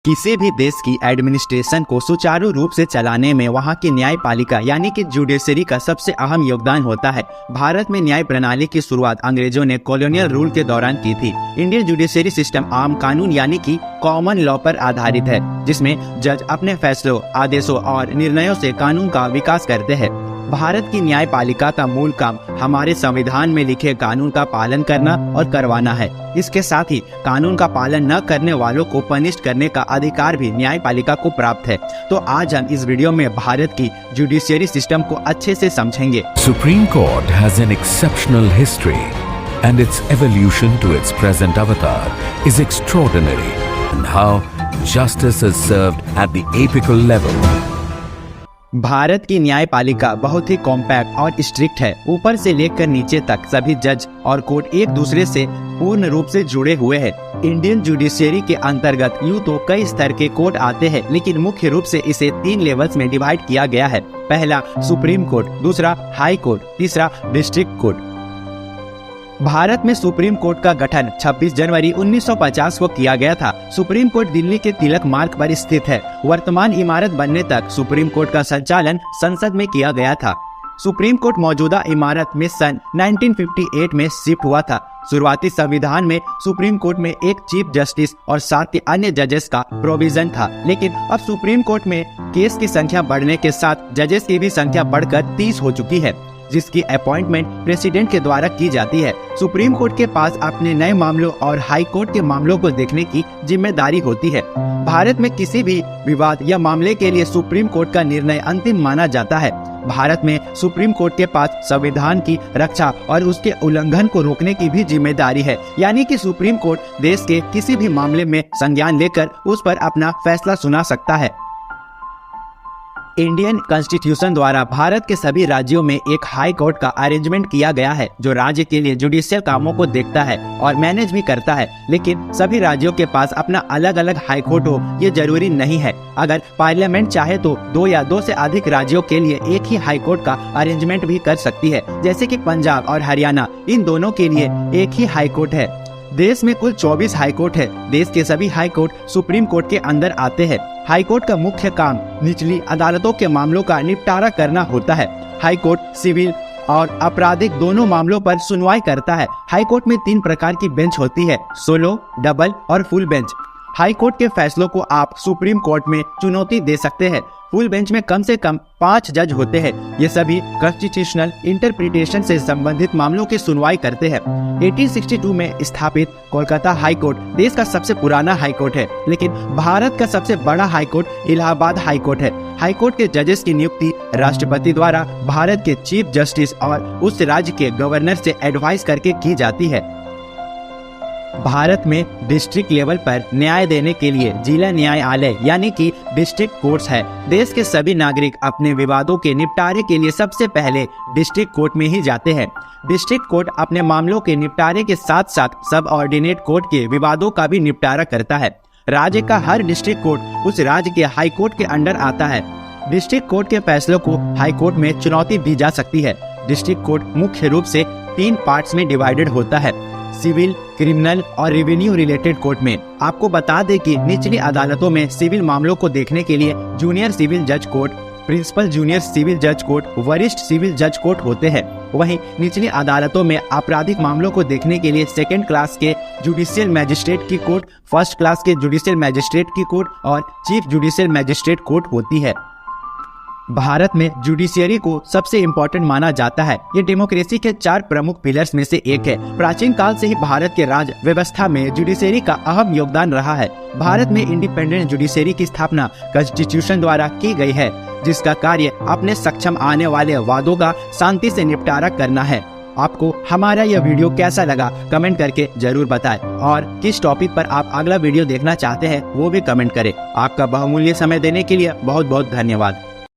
किसी भी देश की एडमिनिस्ट्रेशन को सुचारू रूप से चलाने में वहाँ की न्यायपालिका यानी कि जुडिशरी का सबसे अहम योगदान होता है। भारत में न्याय प्रणाली की शुरुआत अंग्रेजों ने कॉलोनियल रूल के दौरान की थी। इंडियन जुडिशरी सिस्टम आम कानून यानी कि कॉमन लॉ पर आधारित है, जिसमें जज अपने फैसलों, आदेशों और निर्णयों से कानून का विकास करते हैं। भारत की न्यायपालिका का मूल काम हमारे संविधान में लिखे कानून का पालन करना और करवाना है। इसके साथ ही कानून का पालन न करने वालों को पनिश करने का अधिकार भी न्यायपालिका को प्राप्त है। तो आज हम इस वीडियो में भारत की जुडिशियरी सिस्टम को अच्छे से समझेंगे। Supreme court has an exceptional history and its evolution to its present avatar is extraordinary, and how justice is served at the apical level. Bharat की न्यायपालिका बहुत ही कॉम्पैक्ट और स्ट्रिक्ट है। ऊपर से लेकर नीचे तक सभी जज और कोर्ट एक दूसरे से पूर्ण रूप से जुड़े हुए हैं। इंडियन जुडिशियरी के अंतर्गत यूँ तो कई स्तर के कोर्ट आते हैं, लेकिन मुख्य रूप से इसे 3 लेवल्स में डिवाइड किया गया है। पहला सुप्रीम कोर्ट, दूसरा हाई कोर्ट, तीसरा डिस्ट्रिक्ट कोर्ट। भारत में सुप्रीम कोर्ट का गठन 26 जनवरी 1950 को किया गया था। सुप्रीम कोर्ट दिल्ली के तिलक मार्ग पर स्थित है। वर्तमान इमारत बनने तक सुप्रीम कोर्ट का संचालन संसद में किया गया था। सुप्रीम कोर्ट मौजूदा इमारत में सन 1958 में शिफ्ट हुआ था। शुरुआती संविधान में सुप्रीम कोर्ट में एक चीफ जस्टिस और 7 अन्य जजेस का प्रोविजन था, लेकिन अब सुप्रीम कोर्ट में केस की संख्या बढ़ने के साथ जजेस की भी संख्या बढ़कर 30 हो चुकी है, जिसकी अपॉइंटमेंट प्रेसिडेंट के द्वारा की जाती है। सुप्रीम कोर्ट के पास अपने नए मामलों और हाई कोर्ट के मामलों को देखने की जिम्मेदारी होती है। भारत में किसी भी विवाद या मामले के लिए सुप्रीम कोर्ट का निर्णय अंतिम माना जाता है। भारत में सुप्रीम कोर्ट के पास संविधान की रक्षा और उसके उल्लंघन को रोकने की भी जिम्मेदारी है, यानी कि सुप्रीम कोर्ट देश के किसी भी मामले में संज्ञान लेकर उस पर अपना फैसला सुना सकता है। इंडियन कॉन्स्टिट्यूशन द्वारा भारत के सभी राज्यों में एक हाई कोर्ट का अरेंजमेंट किया गया है, जो राज्य के लिए जुडिशियल कामों को देखता है और मैनेज भी करता है। लेकिन सभी राज्यों के पास अपना अलग अलग हाई कोर्ट हो ये जरूरी नहीं है। अगर पार्लियामेंट चाहे तो 2 या 2 से अधिक राज्यों के लिए एक ही हाई कोर्ट का अरेंजमेंट भी कर सकती है, जैसे कि पंजाब और हरियाणा, इन दोनों के लिए एक ही हाई कोर्ट है। देश में कुल 24 हाई कोर्ट है। देश के सभी हाई कोर्ट सुप्रीम कोर्ट के अंदर आते हैं। हाई कोर्ट का मुख्य काम निचली अदालतों के मामलों का निपटारा करना होता है। हाई कोर्ट सिविल और आपराधिक दोनों मामलों पर सुनवाई करता है। हाई कोर्ट में 3 प्रकार की बेंच होती है, सोलो, डबल और फुल बेंच। हाई कोर्ट के फैसलों को आप सुप्रीम कोर्ट में चुनौती दे सकते हैं। फुल बेंच में कम से कम 5 जज होते हैं। ये सभी कॉन्स्टिट्यूशनल इंटरप्रिटेशन से संबंधित मामलों की सुनवाई करते हैं। 1862 में स्थापित कोलकाता हाई कोर्ट देश का सबसे पुराना हाई कोर्ट है, लेकिन भारत का सबसे बड़ा high court Allahabad high court है। हाई कोर्ट के जजेस की नियुक्ति राष्ट्रपति द्वारा भारत के चीफ जस्टिस और उस राज्य के गवर्नर से एडवाइस करके की जाती है। भारत में डिस्ट्रिक्ट लेवल पर न्याय देने के लिए जिला न्यायालय यानी कि डिस्ट्रिक्ट कोर्ट्स है। देश के सभी नागरिक अपने विवादों के निपटारे के लिए सबसे पहले डिस्ट्रिक्ट कोर्ट में ही जाते हैं। डिस्ट्रिक्ट कोर्ट अपने मामलों के निपटारे के साथ साथ सब ऑर्डिनेट कोर्ट के विवादों का भी निपटारा करता है। राज्य का हर डिस्ट्रिक्ट कोर्ट उस राज्य के हाई कोर्ट के अंडर आता है। डिस्ट्रिक्ट कोर्ट के फैसलों को हाई कोर्ट में चुनौती दी जा सकती है। डिस्ट्रिक्ट कोर्ट मुख्य रूप से 3 पार्ट्स में डिवाइडेड होता है, सिविल, क्रिमिनल और रेवेन्यू रिलेटेड कोर्ट में। आपको बता दें कि निचली अदालतों में सिविल मामलों को देखने के लिए जूनियर सिविल जज कोर्ट, प्रिंसिपल जूनियर सिविल जज कोर्ट, वरिष्ठ सिविल जज कोर्ट होते हैं। वहीं निचली अदालतों में आपराधिक मामलों को देखने के लिए 2nd क्लास के जुडिशियल मैजिस्ट्रेट की कोर्ट, 1st क्लास के जुडिशियल मैजिस्ट्रेट की कोर्ट और चीफ जुडिशियल मैजिस्ट्रेट कोर्ट होती है। भारत में जुडिशियरी को सबसे इम्पोर्टेंट माना जाता है। ये डेमोक्रेसी के 4 प्रमुख पिलर्स में से एक है। प्राचीन काल से ही भारत के राज्य व्यवस्था में जुडिशियरी का अहम योगदान रहा है। भारत में इंडिपेंडेंट जुडिशियरी की स्थापना कॉन्स्टिट्यूशन द्वारा की गई है, जिसका कार्य अपने सक्षम आने वाले वादों का शांति से निपटारा करना है। आपको हमारा यह वीडियो कैसा लगा कमेंट करके जरूर बताएं, और किस टॉपिक पर आप अगला वीडियो देखना चाहते हैं वो भी कमेंट करें। आपका बहुमूल्य समय देने के लिए बहुत बहुत धन्यवाद।